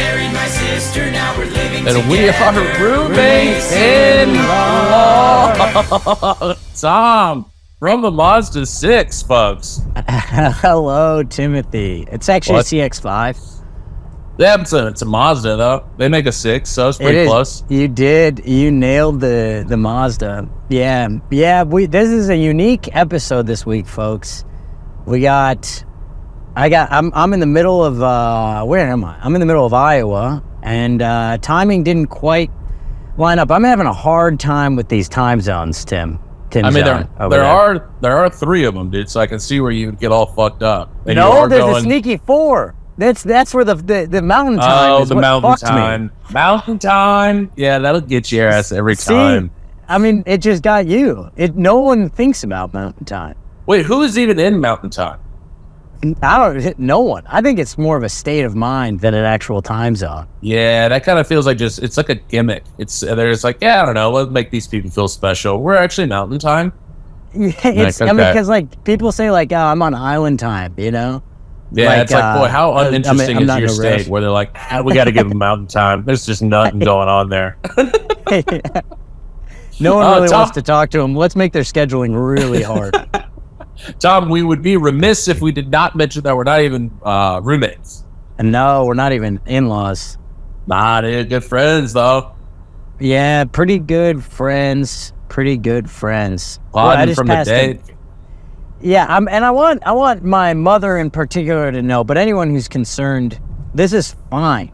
married my sister, now we're living And together. we are roommates in law. Tom, from the Mazda 6, folks. Hello, Timothy. It's actually What? a CX-5. Yeah, it's a Mazda, though. They make a 6, so it's pretty close. You did. You nailed the Mazda. Yeah. This is a unique episode this week, folks. I'm in the middle of where am I? I'm in the middle of Iowa, and timing didn't quite line up. I'm having a hard time with these time zones, Tim. I mean, there are 3 of them, dude. So I can see where you get all fucked up. And No, there's a sneaky 4. That's where the mountain time is. The what mountain fucked time. Me. Mountain time. Yeah, that'll get your ass every time. I mean, it just got you. No one thinks about mountain time. Wait, who is even in mountain time? No one. I think it's more of a state of mind than an actual time zone. Yeah, that kind of feels like it's like a gimmick. There's like, I don't know, let's make these people feel special. We're actually mountain time. Yeah, because like people say like, oh, I'm on island time, you know? Yeah, like, it's like, boy, how uninteresting I'm is your state where they're like, we got to give them mountain time. There's just nothing going on there. No one really wants to talk to them. Let's make their scheduling really hard. Tom, we would be remiss if we did not mention that we're not even roommates. And no, we're not even in-laws. Nah, they're good friends, though. Yeah, pretty good friends. Plotting from the date. Yeah, I want my mother in particular to know, but anyone who's concerned, this is fine.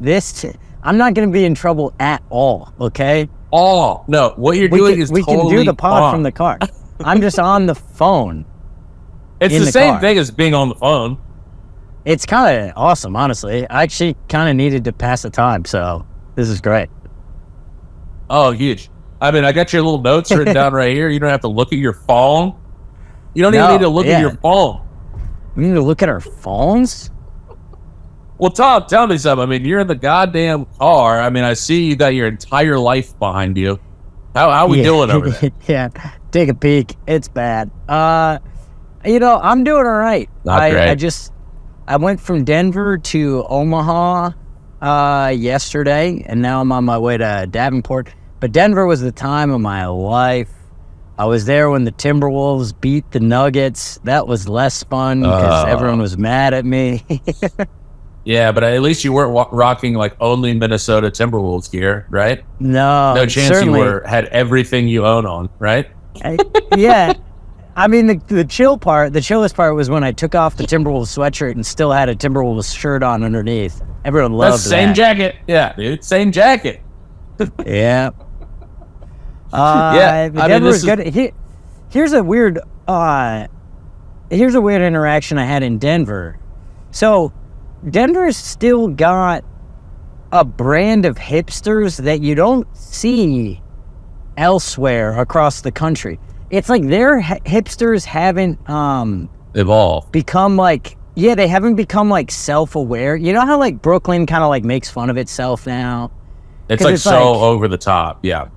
I'm not going to be in trouble at all, okay? Oh, no, what you're doing is we totally can do the pod fine. from the car. I'm just on the phone. It's the same thing as being on the phone. It's kind of awesome, honestly. I actually kind of needed to pass the time, so this is great. Oh, huge. I mean, I got your little notes written down right here. You don't have to look at your phone. You don't even need to look at your phone. We need to look at our phones? Well, Tom, tell me something. I mean, you're in the goddamn car. I mean, I see you got your entire life behind you. How we doing over there? Yeah, take a peek. It's bad. I'm doing all right. Not great. I went from Denver to Omaha yesterday, and now I'm on my way to Davenport. But Denver was the time of my life. I was there when the Timberwolves beat the Nuggets. That was less fun because everyone was mad at me. Yeah, but at least you weren't rocking like only Minnesota Timberwolves gear, right? No chance certainly. you had everything you own on, right? Yeah. I mean, the chillest part was when I took off the Timberwolves sweatshirt and still had a Timberwolves shirt on underneath. Everyone loved that. Same jacket. Yeah, dude, same jacket. Yeah. Yeah, Denver was good. Here's a weird interaction I had in Denver. So, Denver's still got a brand of hipsters that you don't see elsewhere across the country. It's like their hipsters haven't evolved. They haven't become like self-aware. You know how like Brooklyn kind of like makes fun of itself now? It's like so over the top, yeah.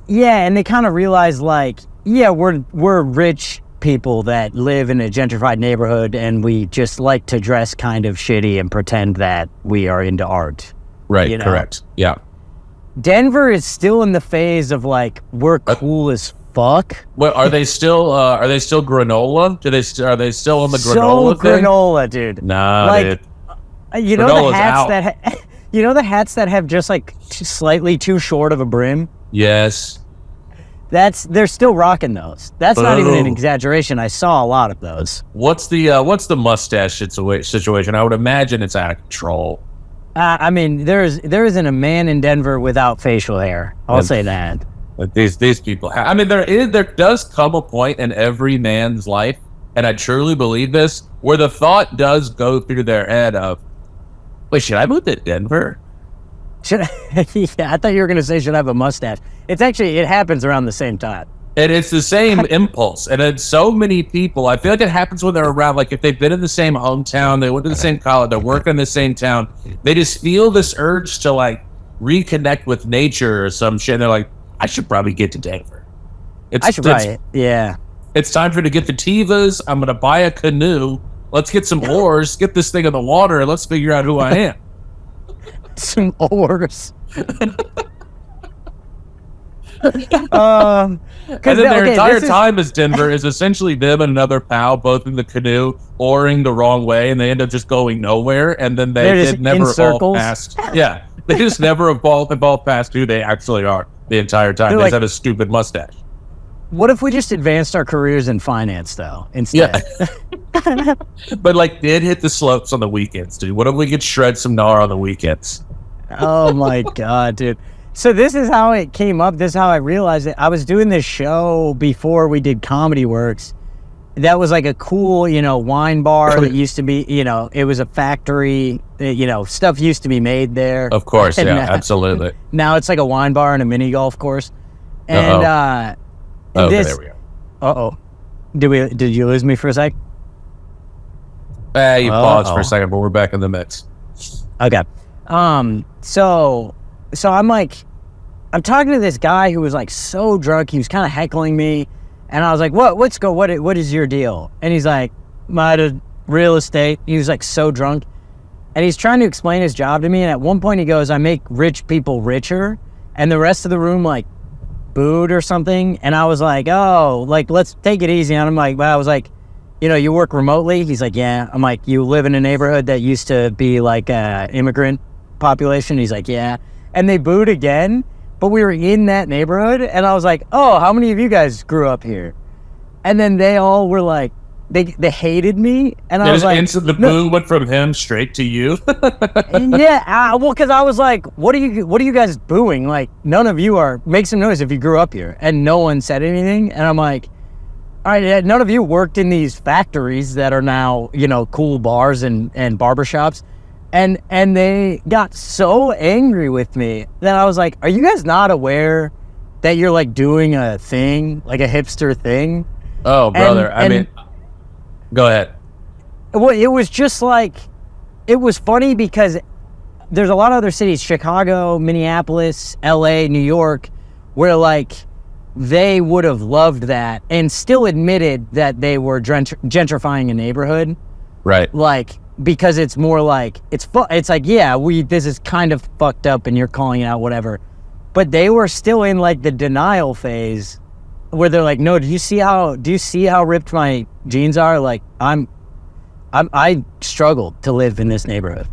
Yeah, and they kind of realize like, yeah, we're rich people that live in a gentrified neighborhood and we just like to dress kind of shitty and pretend that we are into art. Right, correct. Yeah. Denver is still in the phase of like, we're cool as fuck. Well, are they still granola? Are they still on the granola thing? Granola, dude. Nah, like, dude. You know the hats the hats that have just like slightly too short of a brim? Yes. They're still rocking those. That's not even an exaggeration. I saw a lot of those. What's the mustache situation? I would imagine it's out of control. I mean, there isn't a man in Denver without facial hair. I'll say that. But these people, I mean, there does come a point in every man's life, and I truly believe this, where the thought does go through their head of, wait, should I move to Denver? Yeah, I thought you were going to say, should I have a mustache? It happens around the same time. And it's the same impulse. And it's so many people, I feel like it happens when they're around, like if they've been in the same hometown, they went to the same college, they're working in the same town, they just feel this urge to like reconnect with nature or some shit. And they're like, I should probably get to Denver. Yeah. It's time for to get the Tivas. I'm going to buy a canoe. Let's get some oars, get this thing in the water, and let's figure out who I am. some oars. And then their entire time as Denver is essentially them and another pal both in the canoe oaring the wrong way, and they end up just going nowhere, and then they never evolve past. Yeah, they just never evolve past who they actually are the entire time. They just have a stupid mustache. What if we just advanced our careers in finance, though, instead? Yeah. But, like, did hit the slopes on the weekends, dude. What if we could shred some gnar on the weekends? Oh, my God, dude. So this is how it came up. This is how I realized it. I was doing this show before we did Comedy Works. That was like a cool, wine bar that used to be, it was a factory. Stuff used to be made there. Of course, and, absolutely. Now it's like a wine bar and a mini golf course. And there we go. Did you lose me for a sec? You paused for a second, but we're back in the mix. Okay. So I'm I'm talking to this guy who was like so drunk. He was kind of heckling me, and I was like, what is your deal? And he's like, real estate. He was like so drunk, and he's trying to explain his job to me. And at one point he goes, I make rich people richer, and the rest of the room like booed or something. And I was like, oh, like, let's take it easy on him. Like, I was like, you work remotely? He's like, yeah. I'm like, you live in a neighborhood that used to be like immigrant population? He's like, yeah. And they booed again, but we were in that neighborhood, and I was like, oh, how many of you guys grew up here? And then they all were like, they hated me, and I was like, the boo went from him straight to you. Yeah, well, because I was like, what are you guys booing? Like, none of you make some noise if you grew up here, and no one said anything. And I'm like, all right, none of you worked in these factories that are now cool bars and barbershops. And they got so angry with me that I was like, are you guys not aware that you're like doing a thing, like a hipster thing? Oh, brother. I mean, go ahead. Well, it was just like, it was funny because there's a lot of other cities, Chicago, Minneapolis, LA, New York, where like they would have loved that and still admitted that they were gentrifying a neighborhood. Right. Like, because it's more like, it's like, yeah, this is kind of fucked up and you're calling it out, whatever. But they were still in like the denial phase where they're like, no, do you see how ripped my jeans are? Like, I struggled to live in this neighborhood.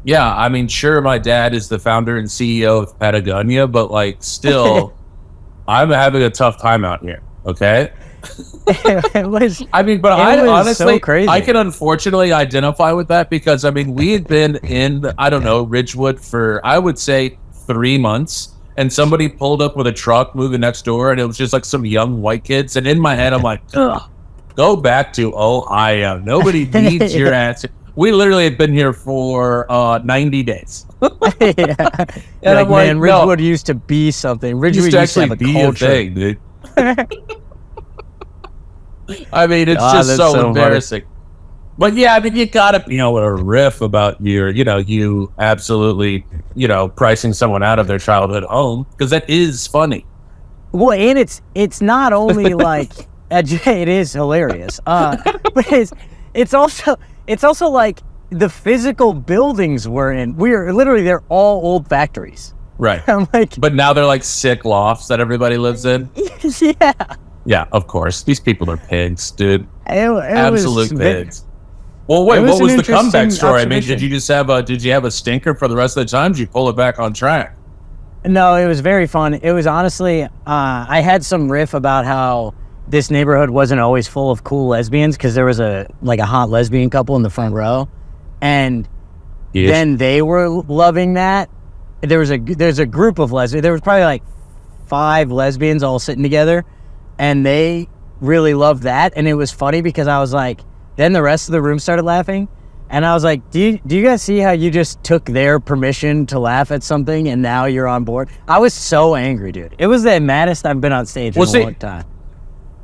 Yeah, I mean, sure, my dad is the founder and CEO of Patagonia, but like, still, I'm having a tough time out here. Okay. I honestly, so crazy. I can unfortunately identify with that because I mean, we had been in, I don't know, Ridgewood for, I would say 3 months, and somebody pulled up with a truck moving next door, and it was just like some young white kids. And in my head, I'm like, ugh, go back to Ohio. Nobody needs your ass. We literally had been here for 90 days. And like, man, Ridgewood used to be something. Ridgewood used to actually be a thing, dude. I mean, it's just so embarrassing. Funny. But yeah, I mean, you gotta, a riff about you absolutely, pricing someone out of their childhood home, because that is funny. Well, and it's not only like, it is hilarious, but it's also like the physical buildings we're in. They're all old factories. Right. I'm like, but now they're like sick lofts that everybody lives in. Yeah. Yeah, of course. These people are pigs, dude. Absolute pigs. Well, wait, what was the comeback story? I mean, did you have a stinker for the rest of the time? Did you pull it back on track? No, it was very fun. It was honestly, I had some riff about how this neighborhood wasn't always full of cool lesbians because there was a hot lesbian couple in the front row, and then they were loving that. There's a group of lesbians. There was probably like 5 lesbians all sitting together. And they really loved that. And it was funny because I was like, then the rest of the room started laughing. And I was like, do you guys see how you just took their permission to laugh at something and now you're on board? I was so angry, dude. It was the maddest I've been on stage in a long time.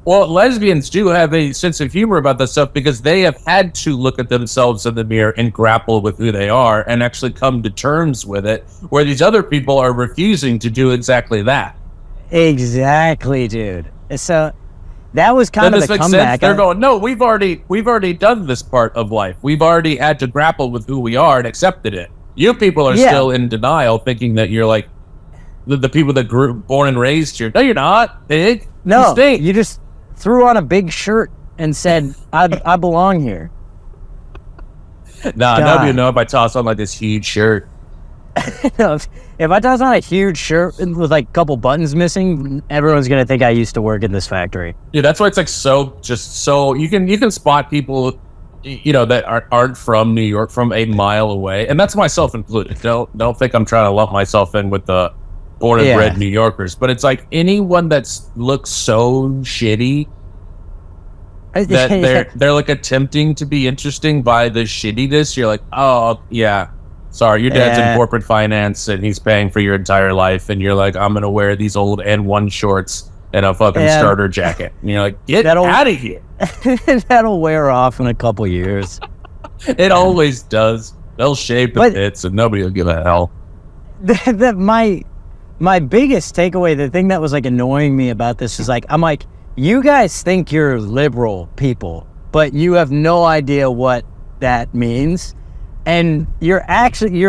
Well, lesbians do have a sense of humor about this stuff because they have had to look at themselves in the mirror and grapple with who they are and actually come to terms with it, where these other people are refusing to do exactly that. Exactly, dude. So that was kind of the comeback. They're going, no, we've already done this part of life. We've already had to grapple with who we are and accepted it. You people are still in denial, thinking that you're like the people that grew, born and raised here. No, you're not, pig. No, you just threw on a big shirt and said, I belong here. Nah, nobody would know if I toss on like this huge shirt. If I toss on a huge shirt with like a couple buttons missing, everyone's gonna think I used to work in this factory. Yeah, that's why it's like so you can spot people, that aren't from New York from a mile away, and that's myself included. Don't think I'm trying to lump myself in with the born and bred New Yorkers, but it's like anyone that's looks so shitty that they're like attempting to be interesting by the shittiness. You're like, oh yeah. Sorry, your dad's in corporate finance and he's paying for your entire life, and you're like, I'm gonna wear these old N1 shorts and a fucking starter jacket. And you're like, get out of here. That'll wear off in a couple years. It always does. They'll shave the bits and nobody will give a hell. My biggest takeaway, the thing that was like annoying me about this is like, I'm like, you guys think you're liberal people, but you have no idea what that means. And you're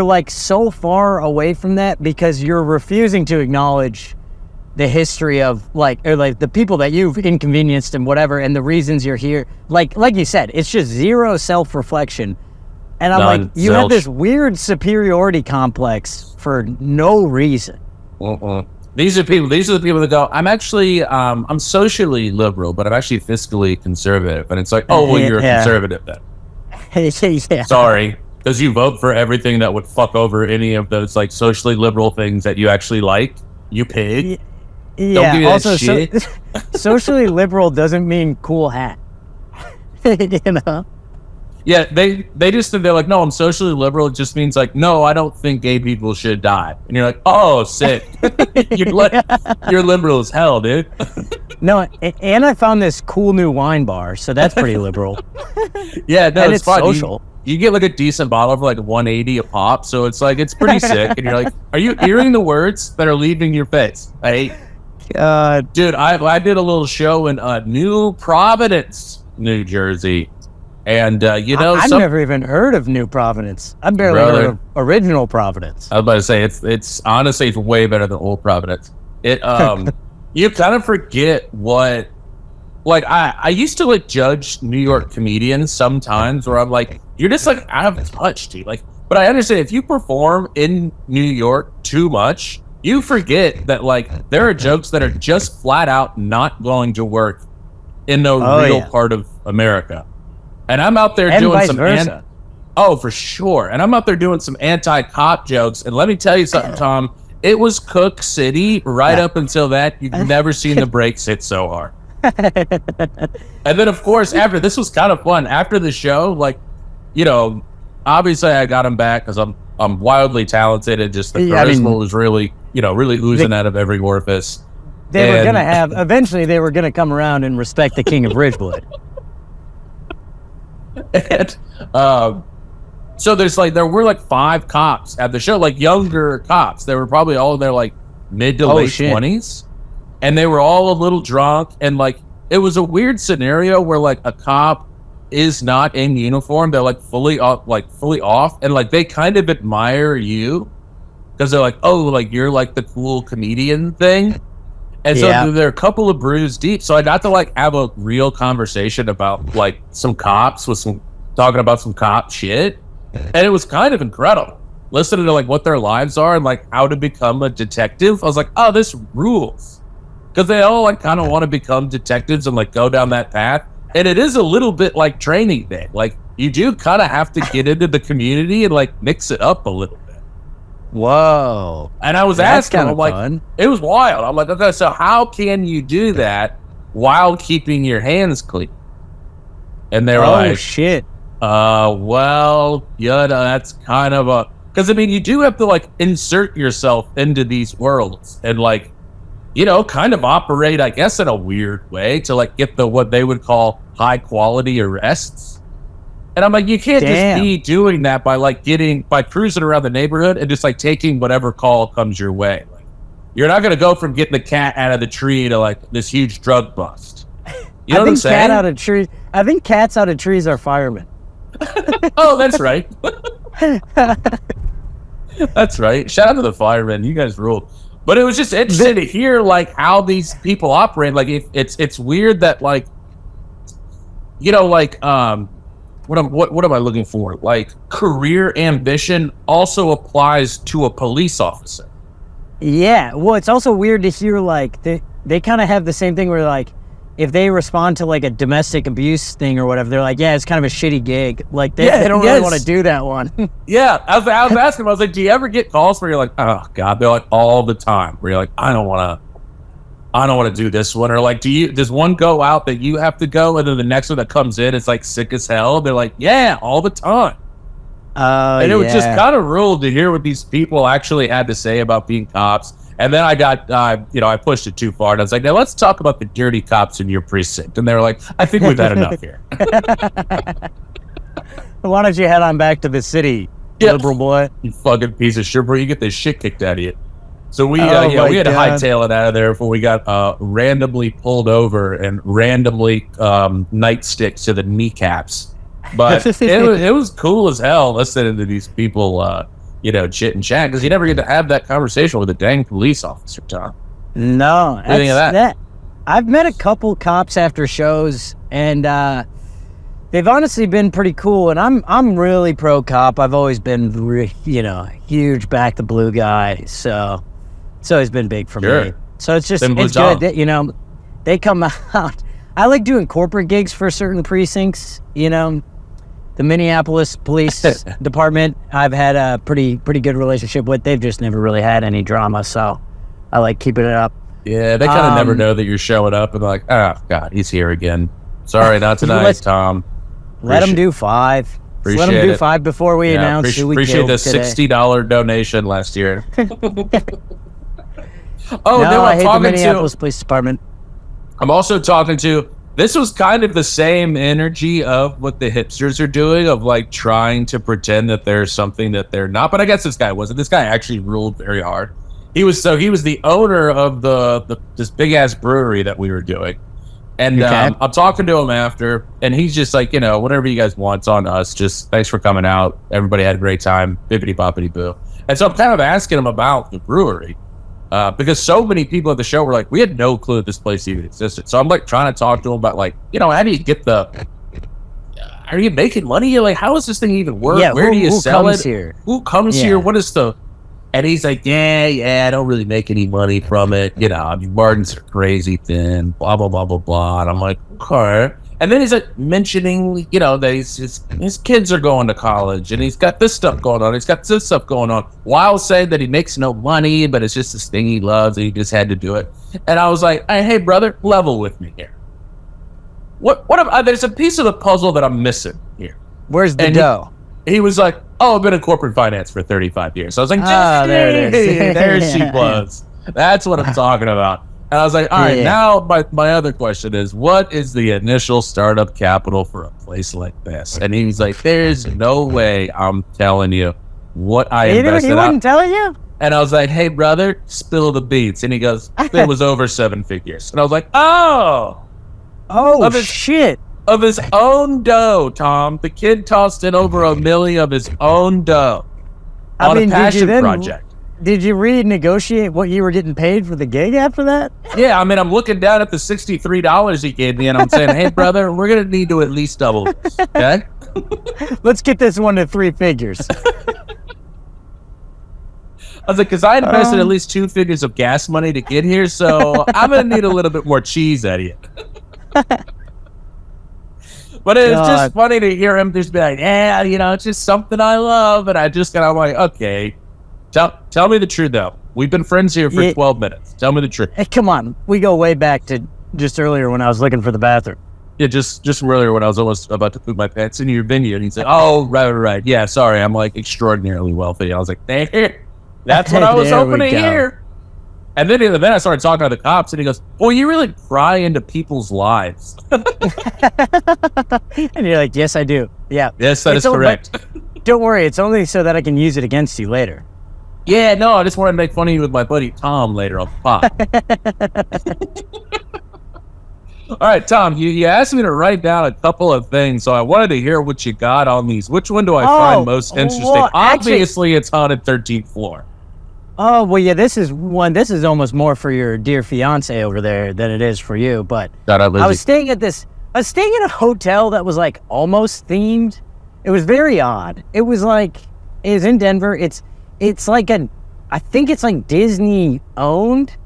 like so far away from that because you're refusing to acknowledge the history of or the people that you've inconvenienced and whatever, and the reasons you're here. Like you said, it's just zero self-reflection. And I'm like, you have this weird superiority complex for no reason. These are the people that go, I'm actually, I'm socially liberal, but I'm actually fiscally conservative. And it's like, oh, well, you're a conservative then. Sorry. Because you vote for everything that would fuck over any of those like socially liberal things that you actually like, you pig. Yeah. Don't give me that shit. Socially liberal doesn't mean cool hat. Yeah, they just think they're like, no, I'm socially liberal. It just means like, no, I don't think gay people should die. And you're like, oh, sick. You're liberal as hell, dude. No, and I found this cool new wine bar, so that's pretty liberal. Yeah, no, and it's fun. social. You get like a decent bottle for like $180 a pop, so it's like it's pretty sick. And you're like, are you hearing the words that are leaving your face? Dude, I did a little show in New Providence, New Jersey, and I've never even heard of New Providence. I've barely heard of original Providence. I was about to say it's honestly it's way better than old Providence. It you kind of forget what. Like, I used to, like, judge New York comedians sometimes where I'm like, you're just, like, out of touch, dude. Like, but I understand if you perform in New York too much, you forget that, like, there are jokes that are just flat out not going to work in the real part of America. And I'm out there doing some... for sure. And I'm out there doing some anti-cop jokes. And let me tell you something, Tom. It was Cook City right up until that. You've never seen the brakes hit so hard. And then of course after this was kind of fun after the show, like, obviously I got him back because I'm wildly talented and just the charisma was really oozing out of every orifice. Eventually they were gonna come around and respect the King of Ridgewood. And so there were like 5 cops at the show, like younger cops. They were probably all in their like mid to late 20s. And they were all a little drunk, and like it was a weird scenario where like a cop is not in uniform; they're like fully off, and like they kind of admire you because they're like, oh, like you're like the cool comedian thing, and so they're a couple of brews deep. So I got to like have a real conversation about like some cops talking about some cop shit, and it was kind of incredible listening to like what their lives are and like how to become a detective. I was like, oh, this rules. Because they all like kind of want to become detectives and like go down that path. And it is a little bit like Training Day. Like you do kind of have to get into the community and like mix it up a little bit. Whoa. And I was asking, I'm like, it was wild. I'm like, okay, so how can you do that while keeping your hands clean? And they were like, shit. Well, that's kind of a, because I mean, you do have to like insert yourself into these worlds and like, kind of operate, I guess, in a weird way to like get what they would call high quality arrests. And I'm like, you can't just be doing that by cruising around the neighborhood and just like taking whatever call comes your way. Like, you're not going to go from getting the cat out of the tree to like this huge drug bust. You know what I'm saying? I think cats out of trees are firemen. Oh, that's right. That's right. Shout out to the firemen. You guys rule. But it was just interesting to hear like how these people operate. Like it's weird that like, you know, like what am I looking for? Like career ambition also applies to a police officer. Yeah. Well, it's also weird to hear like they kind of have the same thing where like if they respond to like a domestic abuse thing or whatever, they're like, yeah, it's kind of a shitty gig. Like they don't really want to do that one. Yeah, I was asking him. I was like, do you ever get calls where you're like, oh god, they're like all the time. Where you're like, I don't want to do this one. Or like, does one go out that you have to go, and then the next one that comes in is like sick as hell? They're like, yeah, all the time. And it was just kind of ruled to hear what these people actually had to say about being cops. And then I got, I pushed it too far. And I was like, now let's talk about the dirty cops in your precinct. And they were like, I think we've had enough here. Why don't you head on back to the city, liberal boy? You fucking piece of shit, bro. You get the shit kicked out of you. So we had to hightail it out of there before we got randomly pulled over and randomly nightsticks to the kneecaps. But it was cool as hell listening to these people, chit and chat, because you never get to have that conversation with a dang police officer, Tom. No. What do you think of that? I've met a couple cops after shows, and they've honestly been pretty cool, and I'm really pro cop. I've always been, huge back the blue guy, so it's always been big for me. So it's just, it's good that, they come out. I like doing corporate gigs for certain precincts, The Minneapolis Police Department, I've had a pretty good relationship with. They've just never really had any drama, so I like keeping it up. Yeah, they kind of never know that you're showing up and they're like, oh, God, he's here again. Sorry, not tonight, Tom. Let him do 5. Let him do 5 before we announce who we appreciate the today. $60 donation last year. I hate the Minneapolis Police Department. I'm also talking to... This was kind of the same energy of what the hipsters are doing, of like trying to pretend that there's something that they're not. But I guess this guy wasn't. This guy actually ruled very hard. He was the owner of this big ass brewery that we were doing. And I'm talking to him after, and he's just like, whatever you guys want, it's on us. Just thanks for coming out. Everybody had a great time. Bippity boppity boo. And so I'm kind of asking him about the brewery. Because so many people at the show were like, we had no clue that this place even existed. So I'm like trying to talk to him about like, how do you get are you making money? Like, how does this thing even work? Yeah, where do you sell it? Here? Who comes here? What is and he's like, yeah, I don't really make any money from it. Margins are crazy thin, blah, blah, blah, blah, blah. And I'm like, okay. And then he's like mentioning, that his kids are going to college and he's got this stuff going on. He's got this stuff going on. While saying that he makes no money, but it's just this thing he loves and he just had to do it. And I was like, hey, brother, level with me here. There's a piece of the puzzle that I'm missing here. Where's the dough? He was like, I've been in corporate finance for 35 years. So I was like, there it is. There she was. That's what I'm talking about. And I was like, all right, now my other question is, what is the initial startup capital for a place like this? And he was like, there's no way I'm telling you what I invested. He wouldn't tell you? And I was like, hey, brother, spill the beats. And he goes, it was over 7 figures. And I was like, oh, shit. Of his own dough, Tom. The kid tossed in over $1 million of his own dough on a passion project. Did you renegotiate what you were getting paid for the gig after that? Yeah, I'm looking down at the $63 he gave me, and I'm saying, hey, brother, we're going to need to at least double this, okay? Let's get this one to 3 figures. I was like, because I invested at least 2 figures of gas money to get here, so I'm going to need a little bit more cheese out of you. But it's just funny to hear him just be like, it's just something I love, and I just kind of like, okay. Tell me the truth, though. We've been friends here for 12 minutes. Tell me the truth. Hey, come on. We go way back to just earlier when I was looking for the bathroom. Yeah, just earlier when I was almost about to poop my pants in your venue. And he said, oh, right. Yeah, sorry. I'm like extraordinarily wealthy. I was like, there. That's what I was hoping to hear. And then I started talking to the cops, and he goes, boy, you really pry into people's lives. And you're like, yes, I do. Yeah. Yes, that is correct. Don't worry. It's only so that I can use it against you later. Yeah, no, I just wanted to make fun of you with my buddy Tom later on the pod. All right, Tom, you asked me to write down a couple of things, so I wanted to hear what you got on these. Which one do I find most interesting? Well, Obviously, it's haunted 13th floor. Oh, well, yeah, this is almost more for your dear fiance over there than it is for you. But I was staying at a hotel that was like almost themed. It was very odd. It was in Denver. It's like I think it's like Disney owned.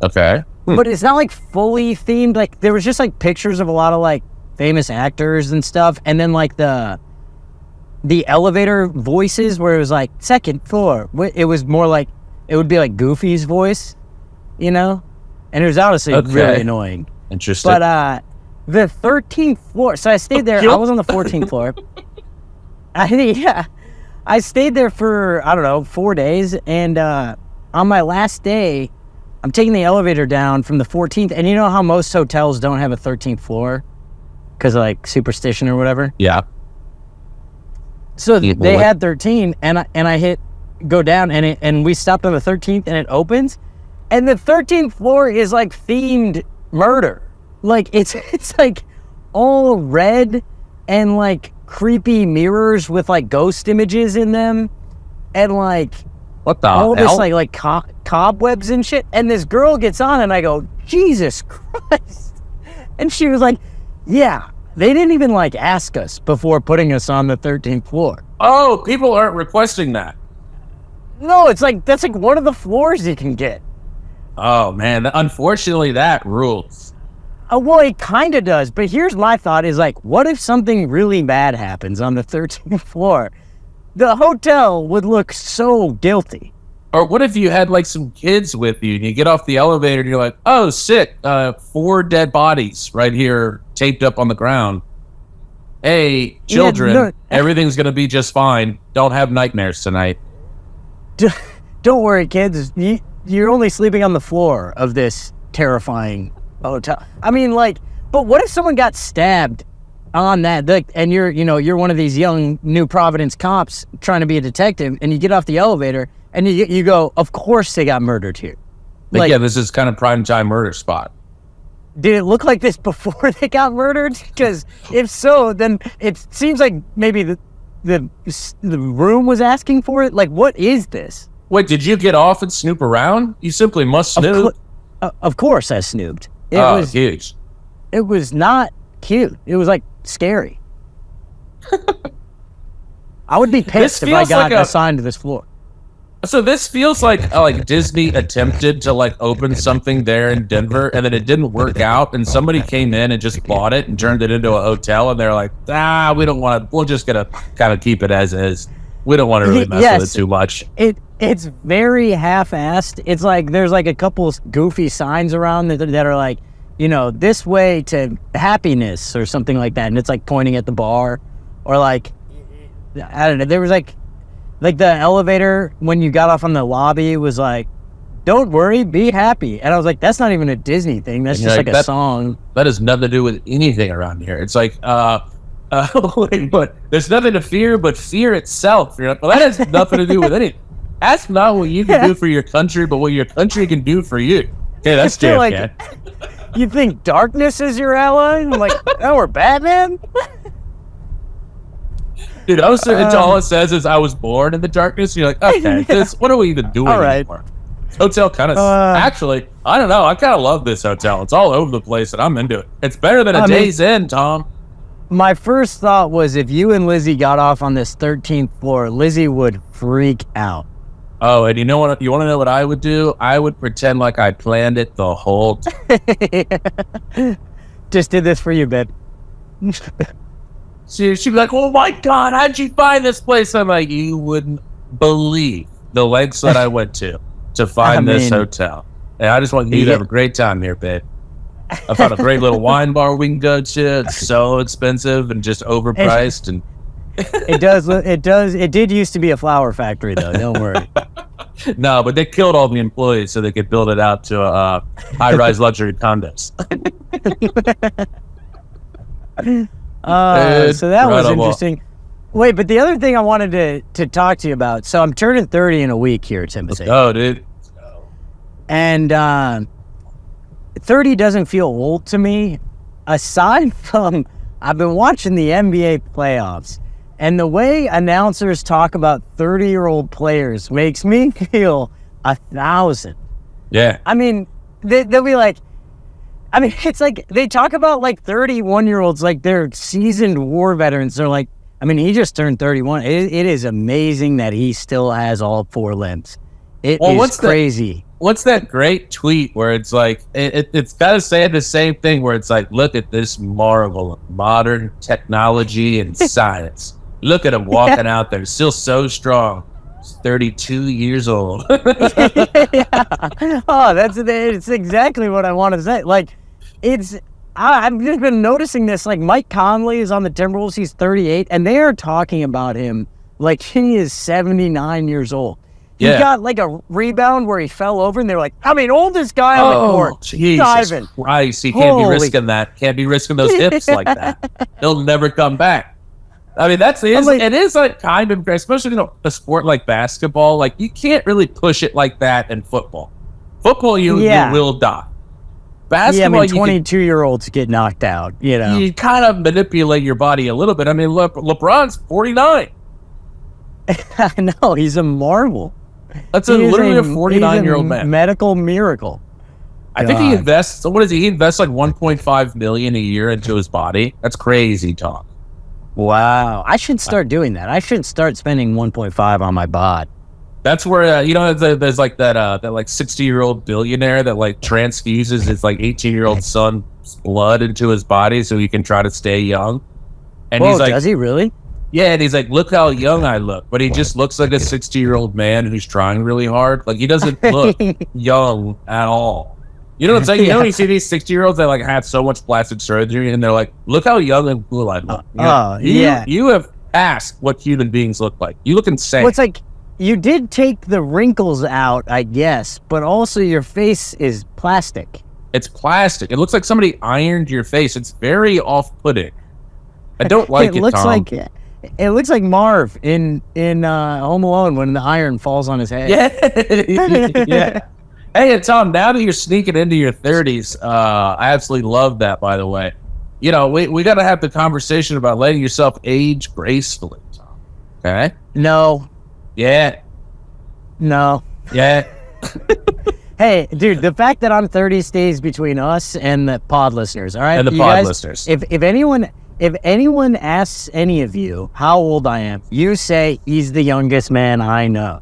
Okay. But it's not like fully themed. Like there was just like pictures of a lot of like famous actors and stuff. And then like the elevator voices where it was like second floor. It was more like, it would be like Goofy's voice, And it was honestly really annoying. Interesting. But the 13th floor. So I stayed there. I was on the 14th floor. I stayed there for, I don't know, 4 days. And on my last day, I'm taking the elevator down from the 14th. And you know how most hotels don't have a 13th floor? Because of like superstition or whatever? Yeah. So they had 13, and I hit go down, and we stopped on the 13th, and it opens, and the 13th floor is like themed murder. Like it's like all red and like creepy mirrors with like ghost images in them, and like what the all hell? this like cobwebs and shit. And this girl gets on, and I go, Jesus Christ! And she was like, yeah. They didn't even like ask us before putting us on the 13th floor. Oh, people aren't requesting that. No, it's like that's like one of the floors you can get. Oh man, unfortunately that rules. Well, it kind of does, but here's my thought is like, what if something really bad happens on the 13th floor? The hotel would look so guilty. Or what if you had like some kids with you and you get off the elevator and you're like, oh, sick, 4 dead bodies right here taped up on the ground. Hey, children, everything's going to be just fine. Don't have nightmares tonight. Don't worry, kids. You're only sleeping on the floor of this terrifying hotel. I mean, like, but what if someone got stabbed on that, and you're one of these young New Providence cops trying to be a detective, and you get off the elevator and you go, of course they got murdered here. Like, yeah, this is kind of prime time murder spot. Did it look like this before they got murdered? Because if so, then it seems like maybe the room was asking for it. Like, what is this? Wait, did you get off and snoop around? You simply must snoop. Of course I snooped. It was huge. It was not cute. It was like scary. I would be pissed if I got assigned to this floor. So this feels like Disney attempted to like open something there in Denver, and then it didn't work out, and somebody came in and just bought it and turned it into a hotel, and they're like, we don't want to. We're just gonna kind of keep it as is. We don't want to really mess with it too much. It's very half-assed. It's like there's like a couple goofy signs around that are like, this way to happiness or something like that, and it's like pointing at the bar, or like, I don't know. There was like the elevator when you got off on the lobby was like, don't worry, be happy. And I was like, that's not even a Disney thing. That's just like a song. That has nothing to do with anything around here. It's like, but there's nothing to fear but fear itself. You're like, well, that has nothing to do with anything. That's not what you can do for your country, but what your country can do for you. Okay, that's JFK. You think darkness is your ally? I'm like, oh, we're Batman? Dude, all it says is I was born in the darkness. You're like, okay, what are we even doing anymore? This hotel kind of, actually, I don't know. I kind of love this hotel. It's all over the place, and I'm into it. It's better than a Days Inn, Tom. My first thought was if you and Lizzie got off on this 13th floor, Lizzie would freak out. Oh, and you know what? You want to know what I would do? I would pretend like I planned it the whole time. Just did this for you, babe. She'd be like, oh my God, how'd you find this place? I'm like, you wouldn't believe the lengths that I went to find this hotel. And I just want you to have a great time here, babe. I found a great little wine bar we can go to. It's so expensive and just overpriced. And it did used to be a flower factory, though. Don't worry. No, but they killed all the employees so they could build it out to high-rise luxury condos. So that was interesting. Wait, but the other thing I wanted to talk to you about. So I'm turning 30 in a week here, Timothy. Oh, dude. And 30 doesn't feel old to me. aside from, I've been watching the NBA playoffs, and the way announcers talk about 30-year-old players makes me feel 1,000. Yeah. I mean, they'll be like, I mean, it's like they talk about like 31-year-olds like they're seasoned war veterans. They're like, I mean, he just turned 31. It is amazing that he still has all 4 limbs. It's crazy. What's that great tweet where it's like, it's kind of saying the same thing where it's like, look at this marvel of modern technology and science. Look at him walking out there, still so strong. He's 32 years old. Yeah. Oh, it's exactly what I want to say. Like, I've just been noticing this. Like, Mike Conley is on the Timberwolves. He's 38, and they are talking about him like he is 79 years old. He got like a rebound where he fell over, and they're like, I mean, oldest guy on the court. Jesus Christ, he can't be risking that. Can't be risking those hips like that. He'll never come back. I mean, it is like kind of, especially a sport like basketball. Like, you can't really push it like that in football. Football, you will die. Basketball, yeah, I mean, 22-year-olds get knocked out. You know, you kind of manipulate your body a little bit. I mean, LeBron's 49. I know, he's a marvel. That's literally a 49-year-old man. Medical miracle. I think he invests. So what is he? He invests like $1.5 million a year into his body. That's crazy talk. Wow, I should start doing that. I should start spending 1.5 on my bod. That's where there's like that like 60-year-old billionaire that like transfuses his like 18-year-old son's blood into his body so he can try to stay young. And he's like, does he really? Yeah, and he's like, look how young I look. But he just looks like a 60-year-old man who's trying really hard. Like, he doesn't look young at all. You know what I'm saying? You know when you see these 60-year-olds that like had so much plastic surgery and they're like, look how young and cool I look. You have asked what human beings look like. You look insane. Well, it's like, you did take the wrinkles out, I guess, but also your face is plastic. It's plastic. It looks like somebody ironed your face. It's very off-putting. I don't like it, Tom. It looks like Marv in Home Alone when the iron falls on his head. Yeah. Yeah. Hey, and Tom, now that you're sneaking into your 30s, I absolutely love that, by the way. You know, we got to have the conversation about letting yourself age gracefully, Tom. Okay? No. Yeah. No. Yeah. Hey, dude, the fact that I'm 30 stays between us and the pod listeners, all right? And the pod listeners. If anyone asks any of you how old I am, you say he's the youngest man I know.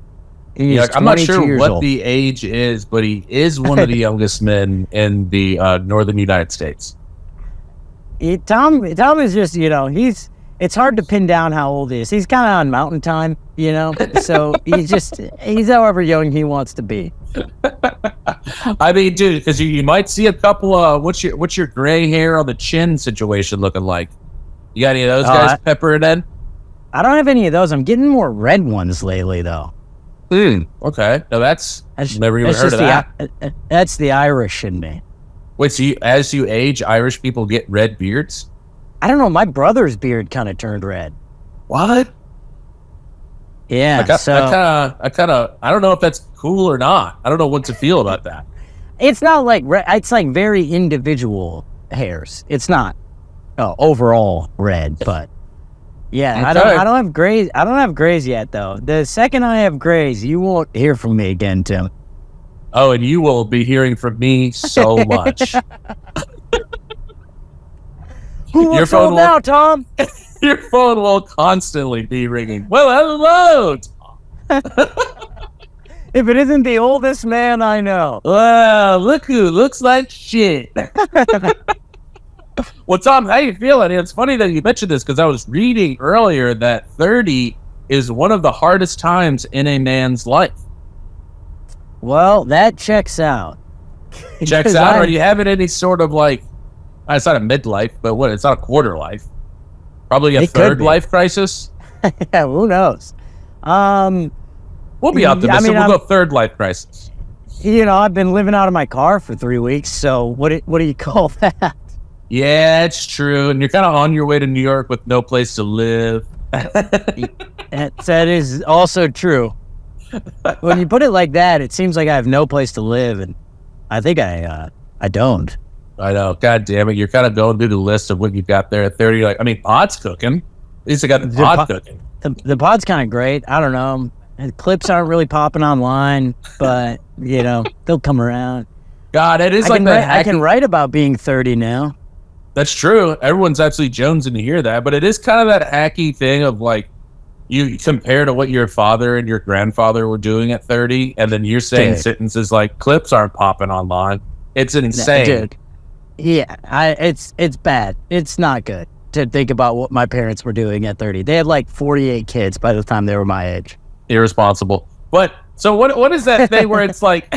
He's like, I'm not sure what old. the age is, but he is one of the youngest men in the northern United States. Tom is just, you know, it's hard to pin down how old he is. He's kind of on mountain time, you know, so he's however young he wants to be. I mean, dude, because you might see a couple of what's your gray hair on the chin situation looking like? You got any of those guys peppering in? I don't have any of those. I'm getting more red ones lately, though. Okay. Now that's never even heard of that. That's the Irish in me. Wait, so as you age, Irish people get red beards? I don't know. My brother's beard kind of turned red. What? Yeah. I don't know if that's cool or not. I don't know what to feel about that. It's not like red. It's like very individual hairs. It's not overall red, but yeah, I don't have grays. I don't have grays yet, though. The second I have grays, you won't hear from me again, Tim. Oh, and you will be hearing from me so much. Who wants to now, Tom? Your phone will constantly be ringing. Well, hello, Tom. If it isn't the oldest man I know. Well, look who looks like shit. Well, Tom, how you feeling? It's funny that you mentioned this because I was reading earlier that 30 is one of the hardest times in a man's life. Well, that checks out. Checks out? Are you having any sort of like, it's not a midlife, but what? It's not a quarter life. Probably a third life crisis? Yeah, who knows? We'll be optimistic. We'll go third life crisis. You know, I've been living out of my car for 3 weeks, so what do you call that? Yeah, it's true. And you're kind of on your way to New York with no place to live. That is also true. When you put it like that, it seems like I have no place to live, and I think I don't. I know. God damn it. You're kind of going through the list of what you've got there at 30. You're like, I mean, pod's cooking. At least I got the pod cooking. The pod's kind of great. I don't know. The clips aren't really popping online, but, they'll come around. God, it is I can write about being 30 now. That's true. Everyone's absolutely jonesing to hear that, but it is kind of that hacky thing of like, you compare to what your father and your grandfather were doing at 30, and then you're saying sentences like clips aren't popping online. It's insane. Dude. Yeah, it's bad. It's not good to think about what my parents were doing at 30. They had like 48 kids by the time they were my age. Irresponsible. But so what is that thing where it's like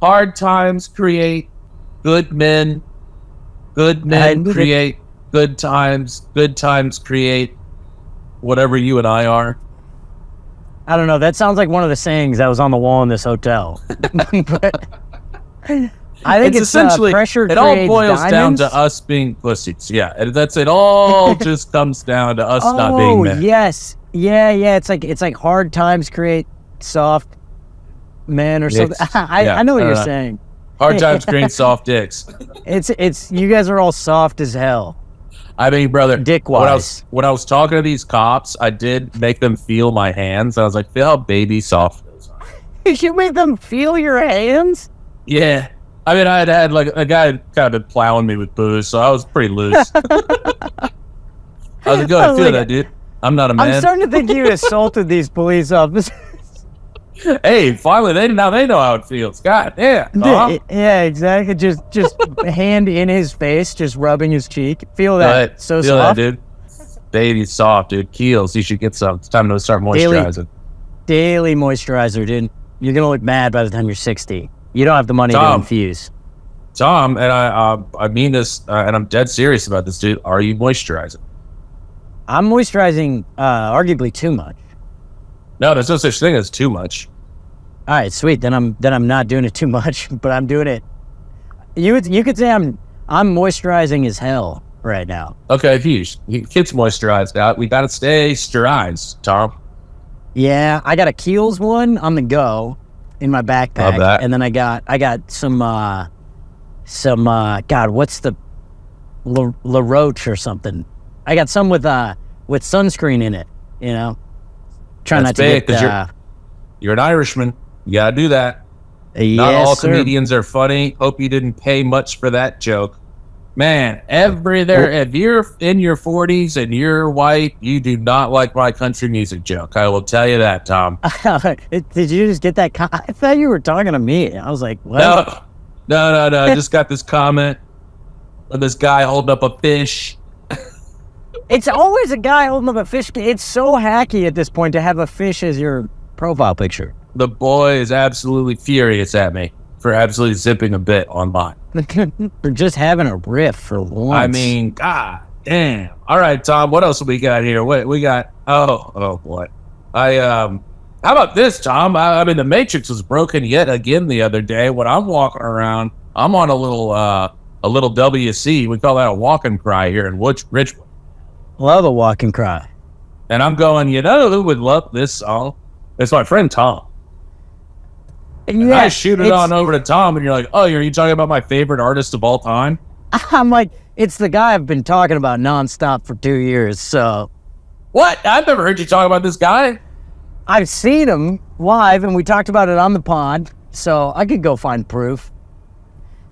hard times create good men create good times create whatever you and I are. I don't know. That sounds like one of the sayings that was on the wall in this hotel. I think it's essentially pressure. It all boils down to us being pussies. Yeah, it all just comes down to us not being men. Yes, yeah. It's like hard times create soft men or something. I know what you're saying. Hard times create soft dicks. It's you guys are all soft as hell. I mean, brother, dick-wise. When I was talking to these cops, I did make them feel my hands. I was like, feel how baby soft those are. You made them feel your hands? Yeah. I mean, I had like a guy kind of plowing me with booze, so I was pretty loose. I was like, go ahead, feel that, dude. I'm not a man. I'm starting to think you assaulted these police officers. Hey, finally, they know how it feels. God damn. Yeah, exactly. Just hand in his face, just rubbing his cheek. Feel that? Feel soft, that, dude. Baby's soft, dude. Keels. You should get some. It's time to start moisturizing. Daily moisturizer, dude. You're gonna look mad by the time you're 60. You don't have the money to infuse. Tom, and I mean this, and I'm dead serious about this, dude. Are you moisturizing? I'm moisturizing, arguably too much. No, there's no such thing as too much. All right, sweet. Then I'm not doing it too much, but I'm doing it. You could say I'm moisturizing as hell right now. Okay, if you kids moisturized out, we gotta stay sterilized, Tom. Yeah, I got a Kiehl's one on the go in my backpack, and then I got some God, what's the La Roche or something? I got some with sunscreen in it. Trying not to get because you're an Irishman. You gotta do that. Yes, not all sir. comedians are funny. Hope you didn't pay much for that joke. Man, if you're in your 40s and you're white, you do not like my country music joke. I will tell you that, Tom. Did you just get that? I thought you were talking to me. I was like, what? No. I just got this comment of this guy holding up a fish. It's always a guy holding up a fish. It's so hacky at this point to have a fish as your profile picture. The boy is absolutely furious at me for absolutely zipping a bit online. For just having a riff for once. I mean, god damn. All right, Tom, what else we got here? What we got? Oh boy. How about this, Tom? I mean, the Matrix was broken yet again the other day. When I'm walking around, I'm on a little WC. We call that a walk and cry here in Richmond. Love a walk and cry. And I'm going, who would love this song? It's my friend Tom. And I shoot it on over to Tom, and you're like, oh, are you talking about my favorite artist of all time? I'm like, it's the guy I've been talking about nonstop for 2 years, so. What? I've never heard you talk about this guy. I've seen him live, and we talked about it on the pod, so I could go find proof.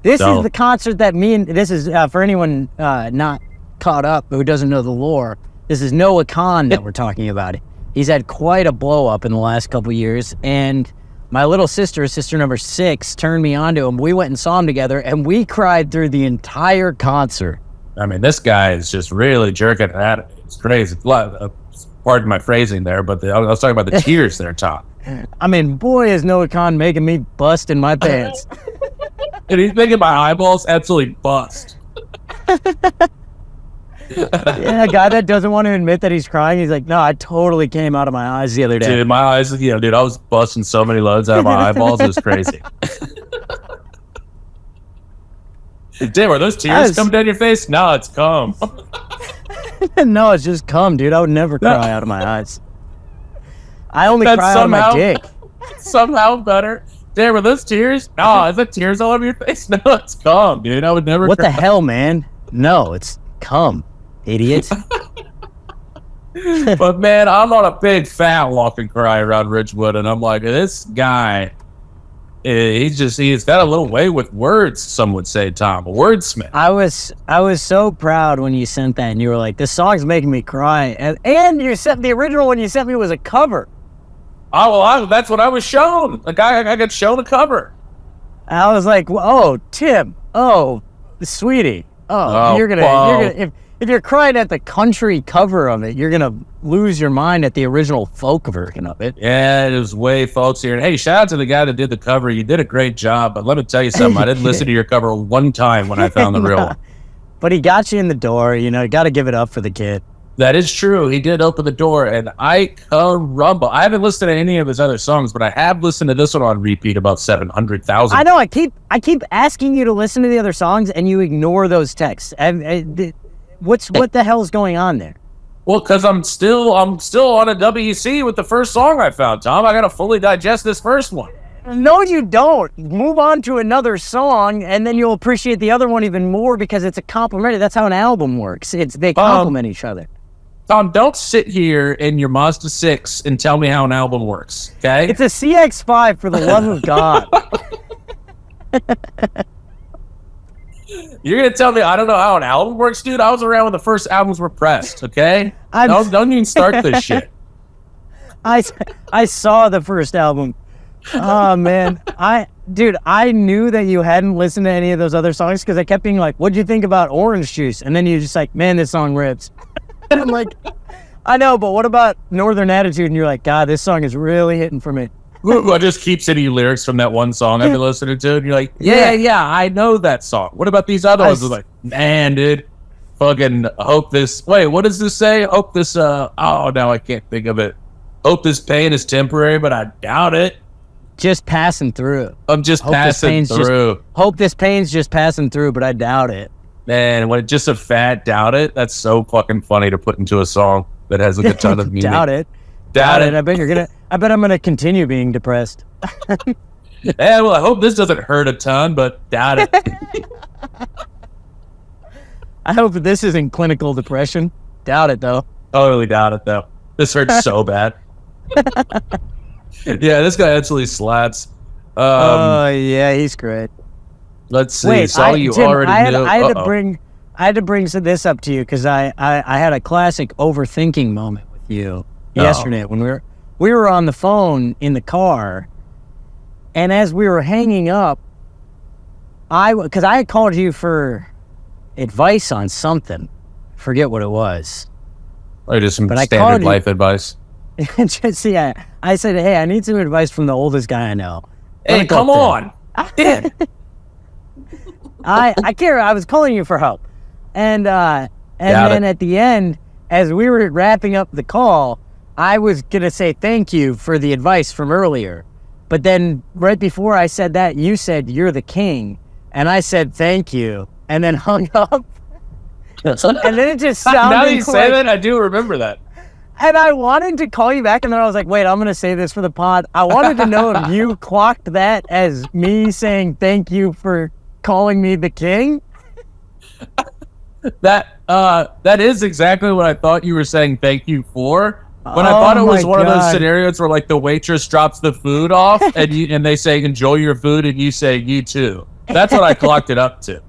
This is the concert that this is, for anyone not caught up who doesn't know the lore, this is Noah Khan that we're talking about. He's had quite a blow up in the last couple years, and my little sister number 6, turned me on to him. We went and saw him together, and we cried through the entire concert. I mean, this guy is just really jerking at it. It's crazy. Pardon my phrasing there, but I was talking about the tears there, Tom. I mean, boy, is Noah Khan making me bust in my pants. And he's making my eyeballs absolutely bust. Yeah, a guy that doesn't want to admit that he's crying. He's like, no, I totally came out of my eyes the other day. Dude, my eyes, dude, I was busting so many loads out of my eyeballs. It was crazy. Damn, are those tears coming down your face? No, it's cum. No, it's just cum, dude. I would never cry out of my eyes. I only cry out of my dick. Somehow better. Damn, are those tears? No, is that tears all over your face? No, it's calm, dude. I would never. What the hell, man? No, it's cum, idiot. But man, I'm not a big fan walk and cry around Ridgewood, and I'm like, this guy, he's got a little way with words. Some would say, Tom, a wordsmith. I was so proud when you sent that, and you were like, "This song's making me cry," and you sent the original one you sent me was a cover. Oh well, that's what I was shown. Like I got shown a cover. I was like, "Oh, Tim, oh, sweetie, you're gonna if you're crying at the country cover of it, you're gonna lose your mind at the original folk version of it." Yeah, it was way folksier. And hey, shout out to the guy that did the cover. You did a great job. But let me tell you something. I didn't listen to your cover one time when I found the real one. But he got you in the door. You know, you got to give it up for the kid. That is true. He did open the door, and I rumble. I haven't listened to any of his other songs, but I have listened to this one on repeat about 700,000. I know. I keep asking you to listen to the other songs, and you ignore those texts. What the hell's going on there? Well, because I'm still on a WC with the first song I found, Tom. I gotta fully digest this first one. No, you don't. Move on to another song, and then you'll appreciate the other one even more because it's a complimentary. That's how an album works. They complement each other. Tom, don't sit here in your Mazda 6 and tell me how an album works, okay? It's a CX-5, for the love of God. You're gonna tell me I don't know how an album works, dude? I was around when the first albums were pressed, okay? Don't even start this shit. I saw the first album. Oh man, I knew that you hadn't listened to any of those other songs because I kept being like, "What'd you think about Orange Juice?" And then you're just like, "Man, this song rips." And I'm like, "I know, but what about Northern Attitude?" And you're like, "God, this song is really hitting for me." I just keep sending you lyrics from that one song I've been listening to, and you're like, yeah, I know that song. What about these other ones? I'm like, man, dude, fucking hope this. Wait, what does this say? Hope this. Oh, now I can't think of it. Hope this pain is temporary, but I doubt it. Just passing through. I'm just passing through. Hope this pain's just passing through, but I doubt it. Man, when it's just a fat doubt it, that's so fucking funny to put into a song that has like a ton of meaning. Doubt it. Doubt it. I bet I'm gonna continue being depressed. Yeah, well, I hope this doesn't hurt a ton, but doubt it. I hope that this isn't clinical depression. Doubt it, though. Totally doubt it, though. This hurts so bad. Yeah, this guy absolutely slaps. Yeah, he's great. Let's see. Wait, Tim, I had to bring this up to you because I had a classic overthinking moment with you yesterday when we were on the phone in the car, and as we were hanging up, because I had called you for advice on something, forget what it was. Or just some standard life advice. I said, hey, I need some advice from the oldest guy I know. Hey, come on. I care. I was calling you for help. And then at the end, as we were wrapping up the call, I was going to say thank you for the advice from earlier. But then right before I said that, you said, "You're the king." And I said, "Thank you." And then hung up. And then it just sounded now that you say that, I do remember that. And I wanted to call you back, and then I was like, wait, I'm going to say this for the pod. I wanted to know if you clocked that as me saying thank you for calling me the king. That is exactly what I thought you were saying thank you for. When I thought it was one of those scenarios where like the waitress drops the food off and they say enjoy your food and you say you too. That's what I clocked it up to.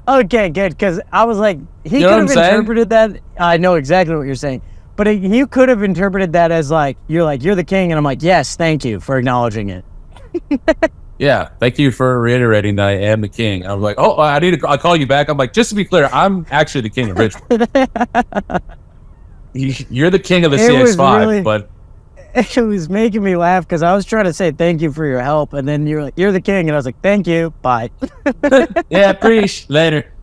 Okay, good, because I was like, he could have interpreted that. I know exactly what you're saying. But you could have interpreted that as like, you're the king, and I'm like, yes, thank you for acknowledging it. Yeah, thank you for reiterating that I am the king. I was like, oh, I'll call you back. I'm like, just to be clear, I'm actually the king of Richmond. You're the king of the CX-5, but... It was making me laugh because I was trying to say thank you for your help, and then you're like, you're the king, and I was like, thank you, bye. Yeah, preach, later.